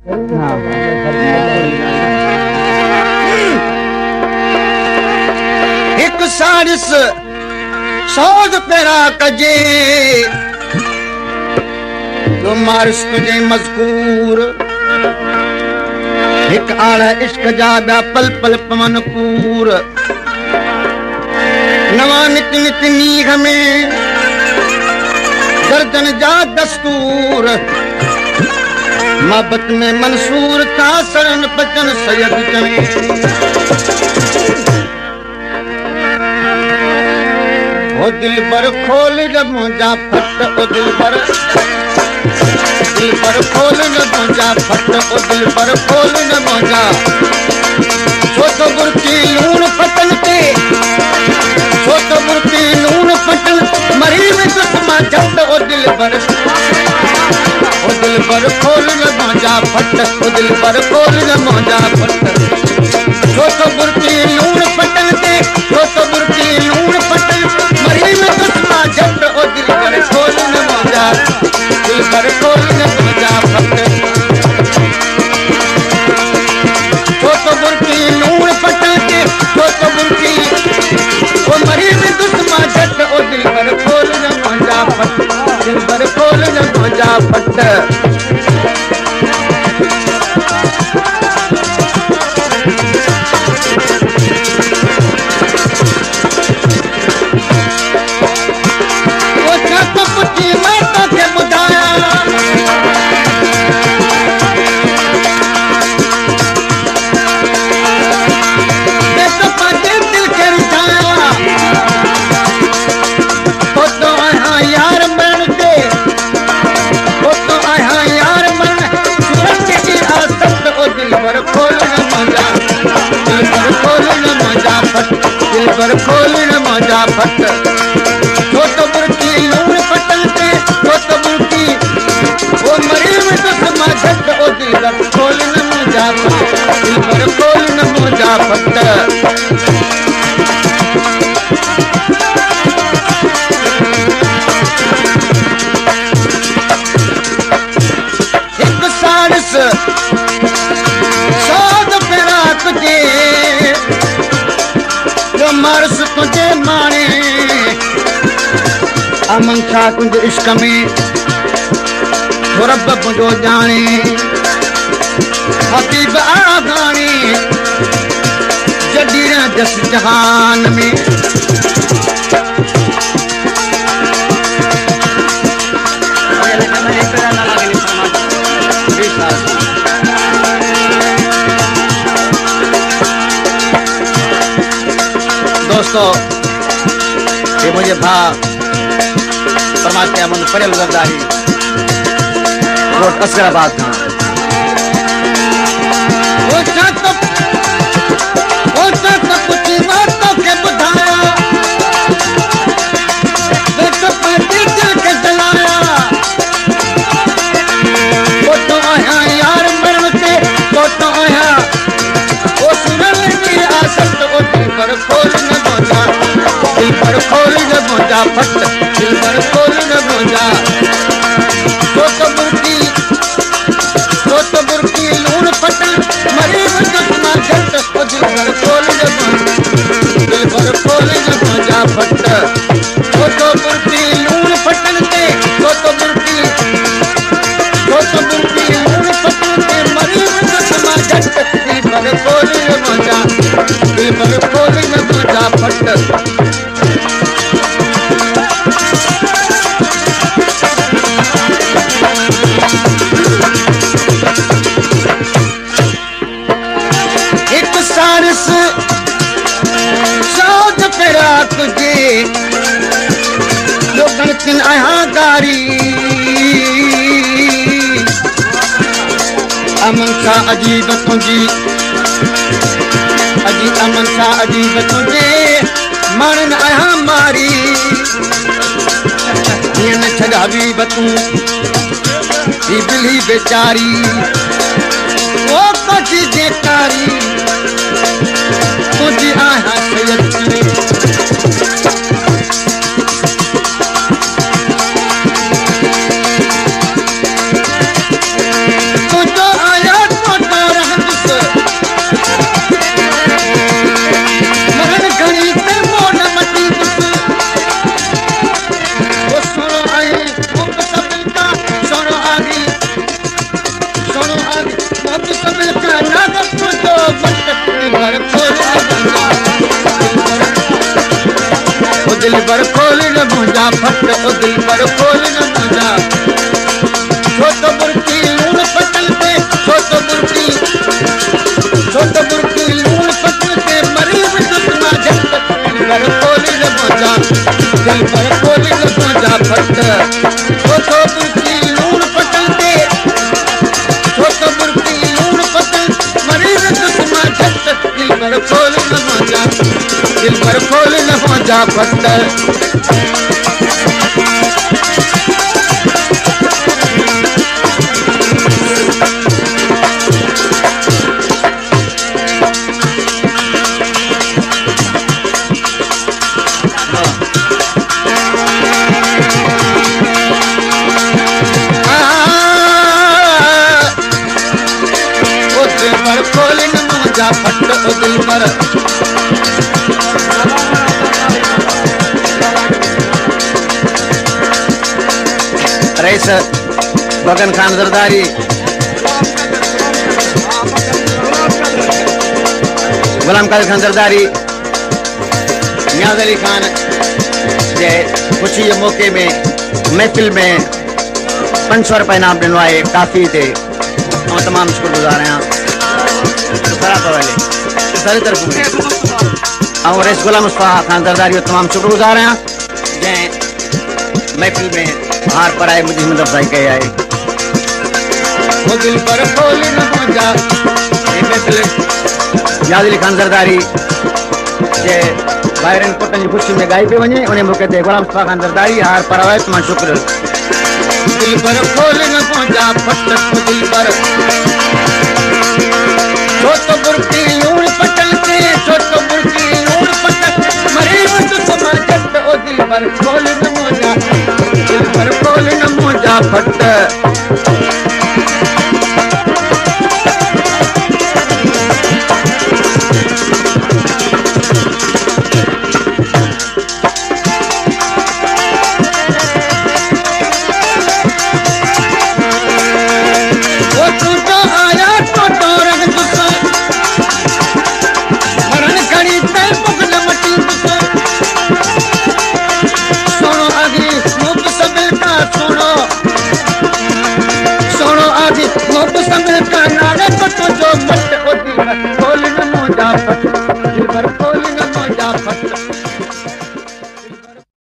एक सारिस सौद पेरा कजे जो मारिस तुझे मज़कूर एक आला इश्क जा बया पल पल पवन पूर नवा नित नित नीघ में गर्दन जा दस्तूर मोहब्बत में मंसूर था सरन बचन सैयद चने ओ दिल पर खोल जब मुझा फट ओ दिल पर खोल न मुझा फट ओ दिल पर खोल न मुझा छोटो बुरकी लूण पतन ते छोटो बुरकी लूण पतन मरी में दुश्मा झट ओ दिल पर खोल न मुझा फट ओ दिल पर खोल न मुझा फट छोटो बुरकी लूण पतन ते छोटो बुरकी लूण पतन मरी में दुश्मा झट ओ दिल पर खोल न मुझा दिल पर खोल न मुझा फट छोटो बुरकी लूण पतन ते छोटो बुरकी ओ मरी में दुश्मा झट ओ दिल पर खोल न मुझा फट दिल पर खोल न मुझा फट दिल पर खोल न मुझा फट छोटो बुरकी लूण पतन ते छोटो बुरकी ओ मरी में दुश्मा झट ओ दिल पर खोल न मुझा फट दिल पर खोल न मुझा फट एक सारिस सौद पेरा तुझे मारस तुझे माने अमन छा तुझे इश्क में तो रब मुझो जाने हबीब आगाने जडीर जस जहान में दोस्तों ये मुझे भा परमात्मा मन परेल गद्दारी रोड असगराबाद था वो तो कुछ बातों के बुधाया देखो दिल के जलाया वो तो आया यार मरते वो तो आया वो सुनने की आसक्त वो दिल पर खोल न मुझा दिल पर खोल न मुझा फट दिल पर खोल न मुझा छोटो बुरकी लूण पतन मरी में दुश्मा झट ओ दिल पर खोल न मुझा दिल पर खोल न मुझा फट छोटो बुरकी लूण पतन ते छोटो बुरकी लूण पतन ते मरी में दुश्मा झट दिल पर खोल न मुझा दिल पर खोल न मुझा फट एक सारिस सौद पेरा तुझे जो गणतिन अहाकारी अमन सा अजीब तुझी अजी अमन सा अजीब तुझे मारन आया मारी इन छगावी बतू ही बिली बेचारी ओ कुछ जेकारी तुझी आया सैयद तुझो आया सोनो आगे मोहब्बत सबिल का नागा तुझो बट दिल भर खोल ओ दिल भर खोल न मुंजा फट ओ दिल भर खोल न मुंजा छोट बुरकी लूण पटल पे छोट बुरकी लूण पटल पे मरी में दुश्मन जट दिल भर खोल न मुंजा दिल भर खोल न मुंजा फट छोट बुरकी लूण पटल पे छोट बुरकी लूण पटल मरी में दुश्मन जट दिल भर खोल न मुंजा दिल भर खोल न मुंजा फट फट दिल पर रईस बगन खान जरदारी गुलाम कादिर खान जरदारी नियाज अली खान जे खुशी के मौके में महफिल में 500 रुपये इनाम दिनों है काफ़ी थे और तमाम शुक्रगुजार हैं सारी तरफ और रेस गुलाम मुस्तफा खान जरदारी तमाम शुक्रगुजार हैं जैं महफिल में हार पर आए मुझे हिम्मत अफजाई कहे आए वो दिल पर खोल न मुंजा महफिल नियाज अली खान जरदारी जे बाहरन पुटन की खुशी में गाई पे वने उन्हें मौके ते गुलाम मुस्तफा खान जरदारी हार पर आए तमाम शुक्र दिल पर खोल न मुंजा फट दिल पर छोट बुरकी लूण पटल के छोट बुरकी लूण पटल मरे तो समा जट ओ दिल पर खोल न मुंजा दिल पर खोल न मुंजा फट खोल न मुंजा फट दिल भर खोल न मुंजा फट